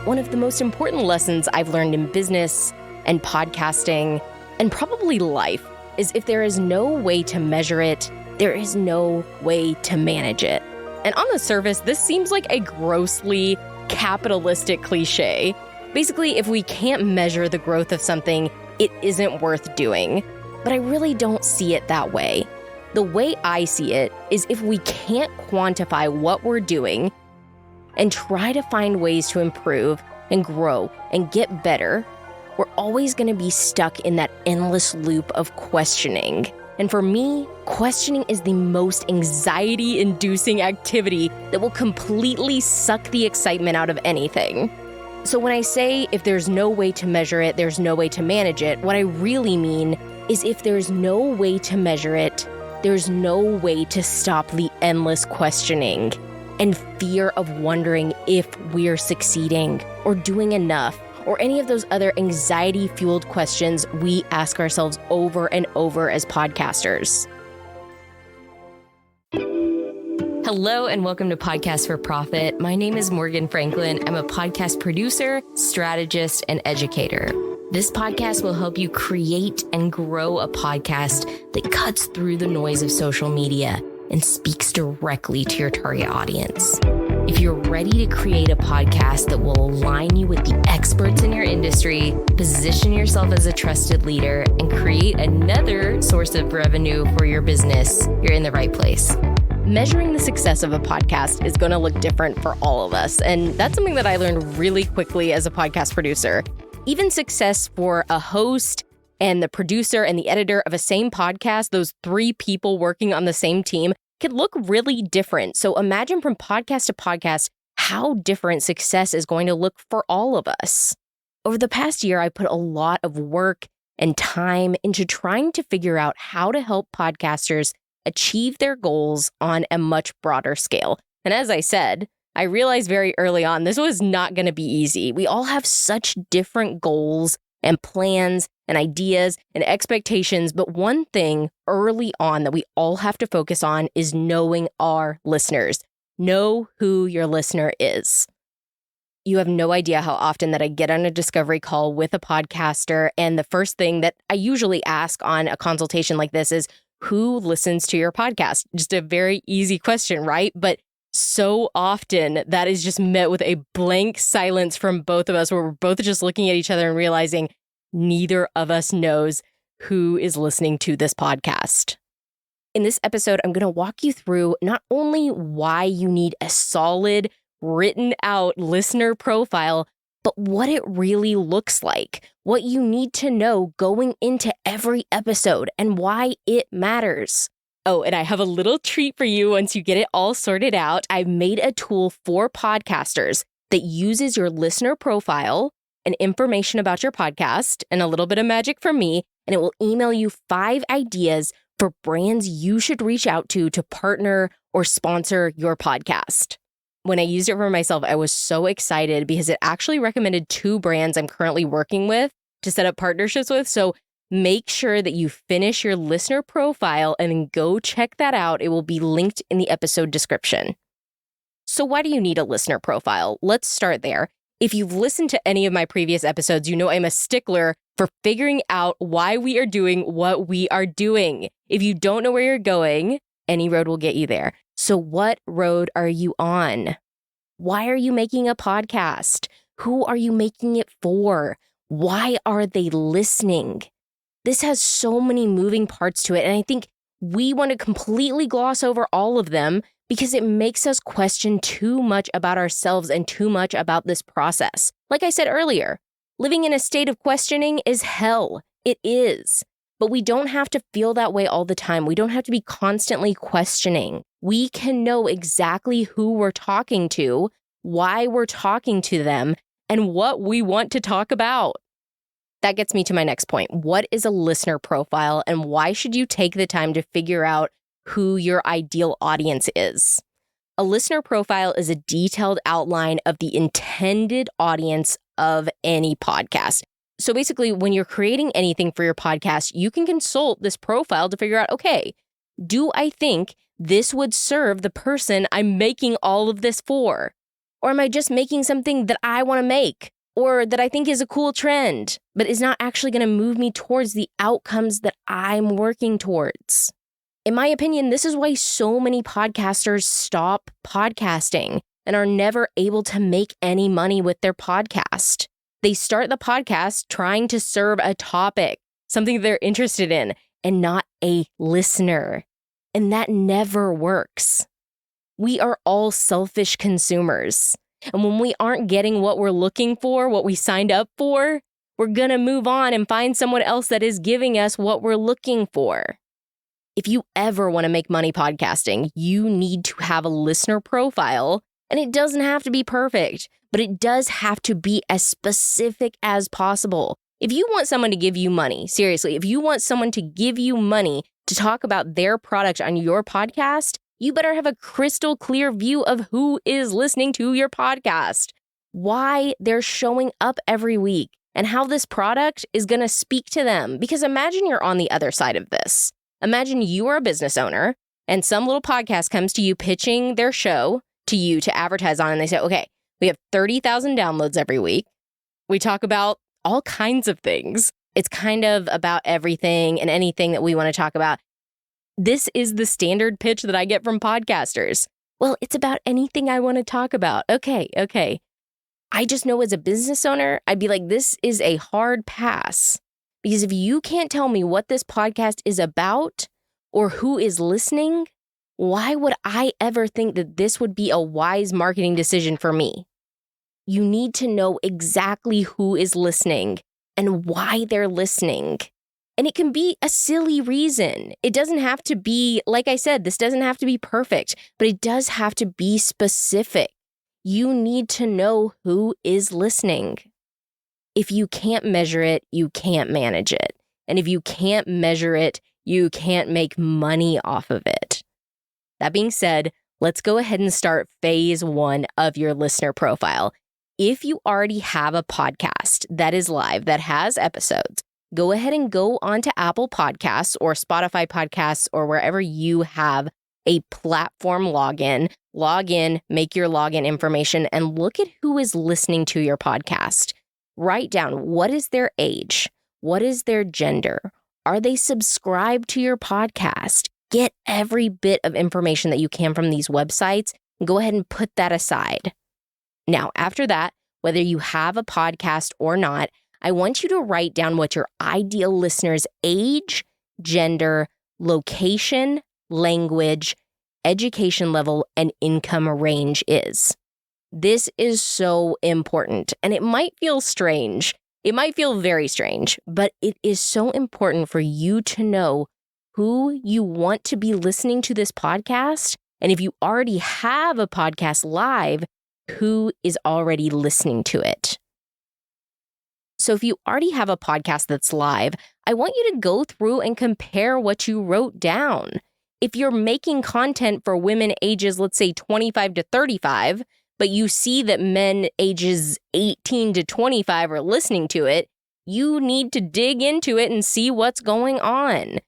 one of the most important lessons I've learned in business and podcasting and probably life is if there is no way to measure it, there is no way to manage it. And on the surface, this seems like a grossly capitalistic cliche. Basically, if we can't measure the growth of something, it isn't worth doing. But I really don't see it that way. The way I see it is if we can't quantify what we're doing and try to find ways to improve and grow and get better, we're always going to be stuck in that endless loop of questioning. And for me, questioning is the most anxiety-inducing activity that will completely suck the excitement out of anything. So when I say if there's no way to measure it, there's no way to manage it, what I really mean is if there's no way to measure it, there's no way to stop the endless questioning and fear of wondering if we're succeeding or doing enough, or any of those other anxiety-fueled questions we ask ourselves over and over as podcasters. Hello and welcome to Podcast for Profit. My name is Morgan Franklin. I'm a podcast producer, strategist, and educator. This podcast will help you create and grow a podcast that cuts through the noise of social media and speaks directly to your target audience. If you're ready to create a podcast that will align you with the experts in your industry, position yourself as a trusted leader, and create another source of revenue for your business, you're in the right place. Measuring the success of a podcast is going to look different for all of us, and that's something that I learned really quickly as a podcast producer. Even success for a host and the producer and the editor of a same podcast, those three people working on the same team, could look really different. So imagine from podcast to podcast how different success is going to look for all of us. Over the past year, I put a lot of work and time into trying to figure out how to help podcasters achieve their goals on a much broader scale. And as I said, I realized very early on, this was not going to be easy. We all have such different goals and plans and ideas and expectations. But one thing early on that we all have to focus on is knowing our listeners. Know who your listener is. You have no idea how often that I get on a discovery call with a podcaster, and the first thing that I usually ask on a consultation like this is, who listens to your podcast? Just a very easy question, right? But so often that is just met with a blank silence from both of us, where we're both just looking at each other and realizing neither of us knows who is listening to this podcast. In this episode, I'm going to walk you through not only why you need a solid, written out listener profile, but what it really looks like, what you need to know going into every episode, and why it matters. Oh, and I have a little treat for you once you get it all sorted out. I've made a tool for podcasters that uses your listener profile and information about your podcast and a little bit of magic from me, and it will email you 5 ideas for brands you should reach out to partner or sponsor your podcast. When I used it for myself, I was so excited because it actually recommended 2 brands I'm currently working with to set up partnerships with. So make sure that you finish your listener profile and then go check that out. It will be linked in the episode description. So why do you need a listener profile? Let's start there. If you've listened to any of my previous episodes, you know I'm a stickler for figuring out why we are doing what we are doing. If you don't know where you're going, any road will get you there. So what road are you on? Why are you making a podcast? Who are you making it for? Why are they listening? This has so many moving parts to it, and I think we want to completely gloss over all of them because it makes us question too much about ourselves and too much about this process. Like I said earlier, living in a state of questioning is hell. It is. But we don't have to feel that way all the time. We don't have to be constantly questioning. We can know exactly who we're talking to, why we're talking to them, and what we want to talk about. That gets me to my next point. What is a listener profile, and why should you take the time to figure out who your ideal audience is? A listener profile is a detailed outline of the intended audience of any podcast. So basically, when you're creating anything for your podcast, you can consult this profile to figure out, okay, do I think this would serve the person I'm making all of this for? Or am I just making something that I want to make or that I think is a cool trend, but is not actually going to move me towards the outcomes that I'm working towards? In my opinion, this is why so many podcasters stop podcasting and are never able to make any money with their podcast. They start the podcast trying to serve a topic, something they're interested in, and not a listener. And that never works. We are all selfish consumers. And when we aren't getting what we're looking for, what we signed up for, we're going to move on and find someone else that is giving us what we're looking for. If you ever want to make money podcasting, you need to have a listener profile, and it doesn't have to be perfect, but it does have to be as specific as possible. If you want someone to give you money, seriously, if you want someone to give you money to talk about their product on your podcast, you better have a crystal clear view of who is listening to your podcast, why they're showing up every week, and how this product is going to speak to them. Because imagine you're on the other side of this. Imagine you are a business owner and some little podcast comes to you pitching their show to you to advertise on, and they say, okay, we have 30,000 downloads every week. We talk about all kinds of things. It's kind of about everything and anything that we want to talk about. This is the standard pitch that I get from podcasters. Well, it's about anything I want to talk about. Okay. I just know as a business owner, I'd be like, this is a hard pass. Because if you can't tell me what this podcast is about or who is listening, why would I ever think that this would be a wise marketing decision for me? You need to know exactly who is listening and why they're listening. And it can be a silly reason. It doesn't have to be, like I said, this doesn't have to be perfect, but it does have to be specific. You need to know who is listening. If you can't measure it, you can't manage it. And if you can't measure it, you can't make money off of it. That being said, let's go ahead and start phase 1 of your listener profile. If you already have a podcast that is live, that has episodes, go ahead and go onto Apple Podcasts or Spotify Podcasts or wherever you have a platform login. Log in, make your login information, and look at who is listening to your podcast. Write down, what is their age? What is their gender? Are they subscribed to your podcast? Get every bit of information that you can from these websites and go ahead and put that aside. Now, after that, whether you have a podcast or not, I want you to write down what your ideal listener's age, gender, location, language, education level, and income range is. This is so important, and it might feel strange. It might feel very strange, but it is so important for you to know who you want to be listening to this podcast. And if you already have a podcast live, who is already listening to it. So if you already have a podcast that's live, I want you to go through and compare what you wrote down. If you're making content for women ages, let's say 25 to 35, but you see that men ages 18 to 25 are listening to it, you need to dig into it and see what's going on.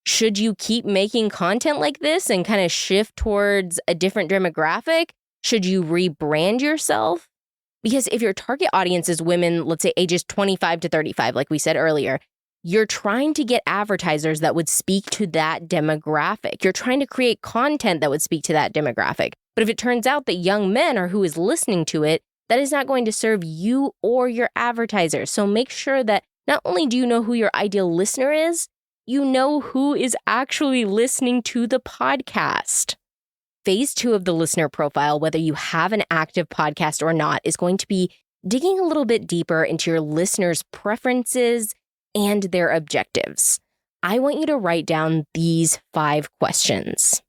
Should you keep making content like this and kind of shift towards a different demographic? Should you rebrand yourself? Because if your target audience is women, let's say ages 25 to 35, like we said earlier, you're trying to get advertisers that would speak to that demographic. You're trying to create content that would speak to that demographic. But if it turns out that young men are who is listening to it, that is not going to serve you or your advertisers. So make sure that not only do you know who your ideal listener is, you know who is actually listening to the podcast. Phase 2 of the listener profile, whether you have an active podcast or not, is going to be digging a little bit deeper into your listeners' preferences and their objectives. I want you to write down these 5 questions.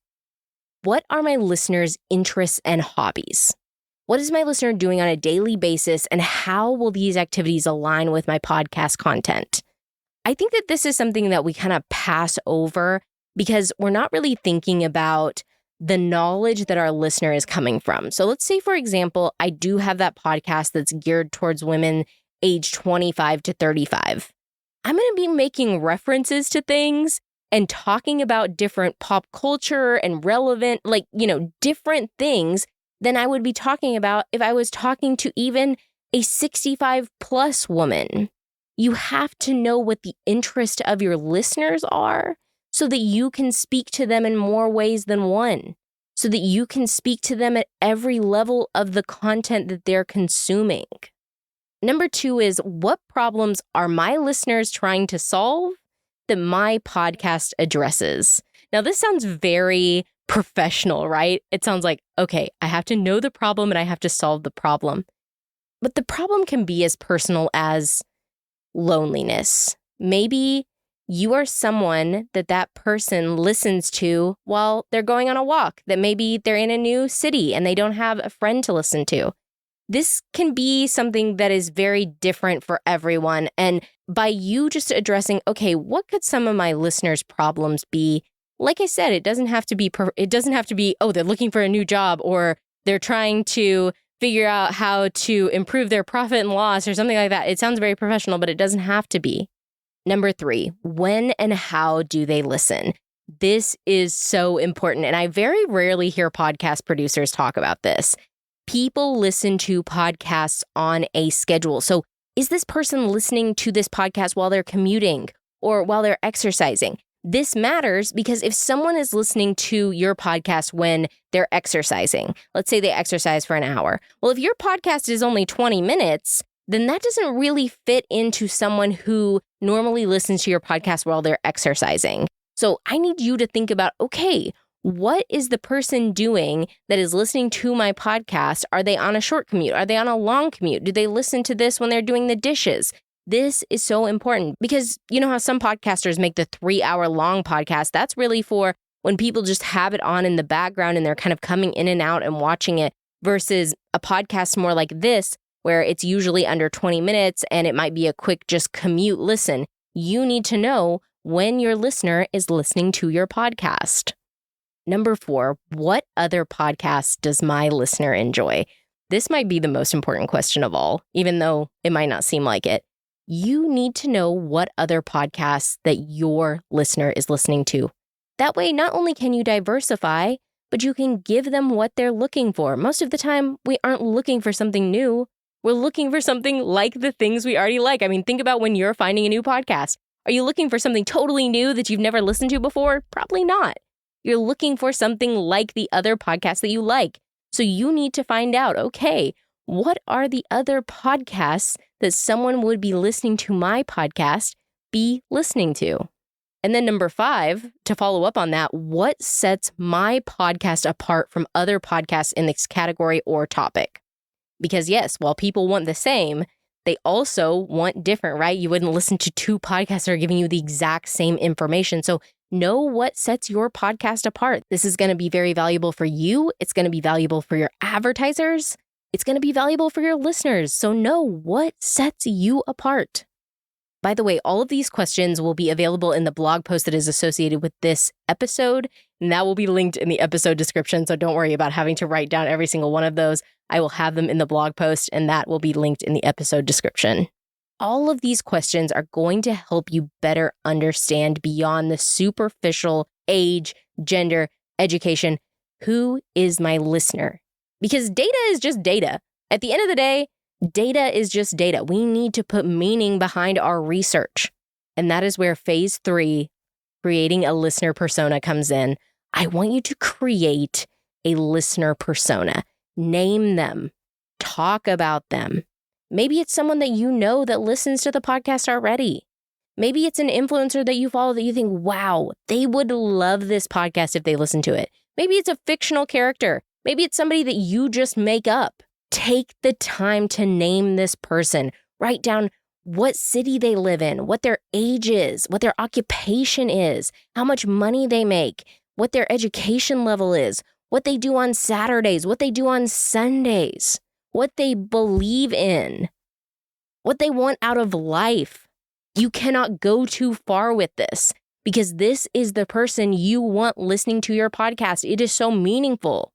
What are my listeners' interests and hobbies? What is my listener doing on a daily basis, and how will these activities align with my podcast content? I think that this is something that we kind of pass over because we're not really thinking about the knowledge that our listener is coming from. So let's say, for example, I do have that podcast that's geared towards women age 25 to 35. I'm going to be making references to things and talking about different pop culture and relevant, different things than I would be talking about if I was talking to even a 65 plus woman. You have to know what the interest of your listeners are so that you can speak to them in more ways than one, so that you can speak to them at every level of the content that they're consuming. Number 2 is, what problems are my listeners trying to solve that my podcast addresses? Now, this sounds very professional, right? It sounds like, okay, I have to know the problem and I have to solve the problem. But the problem can be as personal as loneliness. Maybe you are someone that person listens to while they're going on a walk, that maybe they're in a new city and they don't have a friend to listen to. This can be something that is very different for everyone. And by you just addressing, okay, what could some of my listeners' problems be? Like I said, it doesn't have to be, oh, they're looking for a new job, or they're trying to figure out how to improve their profit and loss or something like that. It sounds very professional, but it doesn't have to be. Number 3, when and how do they listen? This is so important. And I very rarely hear podcast producers talk about this. People listen to podcasts on a schedule. So is this person listening to this podcast while they're commuting or while they're exercising? This matters because if someone is listening to your podcast when they're exercising, let's say they exercise for an hour. Well, if your podcast is only 20 minutes, then that doesn't really fit into someone who normally listens to your podcast while they're exercising. So I need you to think about, okay, what is the person doing that is listening to my podcast? Are they on a short commute? Are they on a long commute? Do they listen to this when they're doing the dishes? This is so important because you know how some podcasters make the 3-hour long podcast? That's really for when people just have it on in the background and they're kind of coming in and out and watching it, versus a podcast more like this, where it's usually under 20 minutes and it might be a quick just commute listen. You need to know when your listener is listening to your podcast. Number 4, what other podcasts does my listener enjoy? This might be the most important question of all, even though it might not seem like it. You need to know what other podcasts that your listener is listening to. That way, not only can you diversify, but you can give them what they're looking for. Most of the time, we aren't looking for something new. We're looking for something like the things we already like. I mean, think about when you're finding a new podcast. Are you looking for something totally new that you've never listened to before? Probably not. You're looking for something like the other podcasts that you like. So you need to find out, okay, what are the other podcasts that someone would be listening to my podcast be listening to? And then number 5, to follow up on that, what sets my podcast apart from other podcasts in this category or topic? Because yes, while people want the same, they also want different, right? You wouldn't listen to 2 podcasts that are giving you the exact same information. So know what sets your podcast apart. This is going to be very valuable for you. It's going to be valuable for your advertisers. It's going to be valuable for your listeners. So know what sets you apart. By the way, all of these questions will be available in the blog post that is associated with this episode, and that will be linked in the episode description. So don't worry about having to write down every single one of those. I will have them in the blog post, and that will be linked in the episode description. All of these questions are going to help you better understand beyond the superficial age, gender, education. Who is my listener? Because data is just data. At the end of the day, data is just data. We need to put meaning behind our research. And that is where phase 3, creating a listener persona, comes in. I want you to create a listener persona. Name them. Talk about them. Maybe it's someone that you know that listens to the podcast already. Maybe it's an influencer that you follow that you think, wow, they would love this podcast if they listen to it. Maybe it's a fictional character. Maybe it's somebody that you just make up. Take the time to name this person. Write down what city they live in, what their age is, what their occupation is, how much money they make, what their education level is, what they do on Saturdays, what they do on Sundays, what they believe in, what they want out of life. You cannot go too far with this because this is the person you want listening to your podcast. It is so meaningful.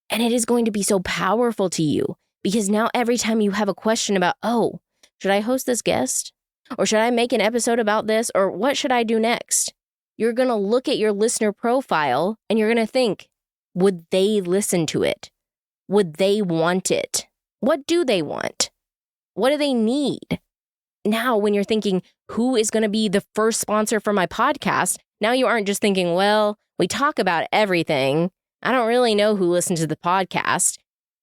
And it is going to be so powerful to you because now every time you have a question about, oh, should I host this guest? Or should I make an episode about this? Or what should I do next? You're going to look at your listener profile and you're going to think, would they listen to it? Would they want it? What do they want? What do they need? Now, when you're thinking, who is going to be the first sponsor for my podcast? Now you aren't just thinking, well, we talk about everything. I don't really know who listens to the podcast.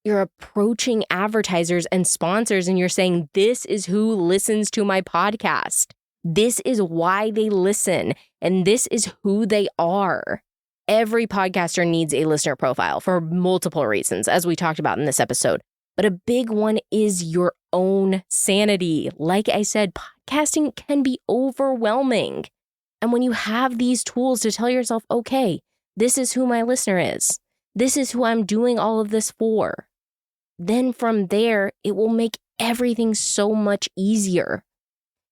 You're approaching advertisers and sponsors and you're saying, this is who listens to my podcast. This is why they listen. And this is who they are. Every podcaster needs a listener profile for multiple reasons, as we talked about in this episode. But a big one is your own sanity. Like I said, podcasting can be overwhelming. And when you have these tools to tell yourself, okay, this is who my listener is. This is who I'm doing all of this for. Then from there, it will make everything so much easier.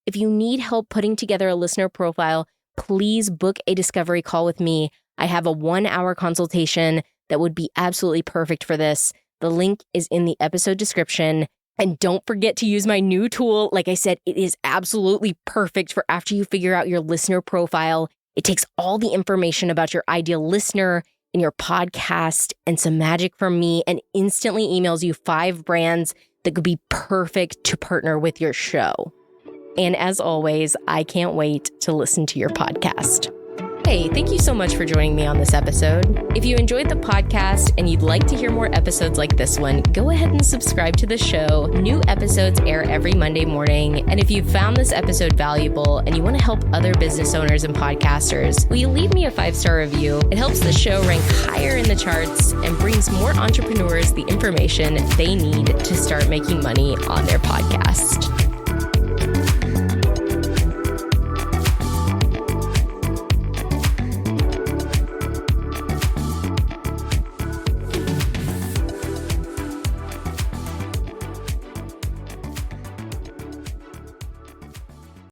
If you need help putting together a listener profile, please book a discovery call with me. I have a 1-hour consultation that would be absolutely perfect for this. The link is in the episode description. And don't forget to use my new tool. Like I said, it is absolutely perfect for after you figure out your listener profile. It takes all the information about your ideal listener in your podcast and some magic from me and instantly emails you 5 brands that could be perfect to partner with your show. And as always, I can't wait to listen to your podcast. Hey, thank you so much for joining me on this episode. If you enjoyed the podcast and you'd like to hear more episodes like this one, go ahead and subscribe to the show. New episodes air every Monday morning. And if you found this episode valuable and you want to help other business owners and podcasters, will you leave me a 5-star review? It helps the show rank higher in the charts and brings more entrepreneurs the information they need to start making money on their podcast.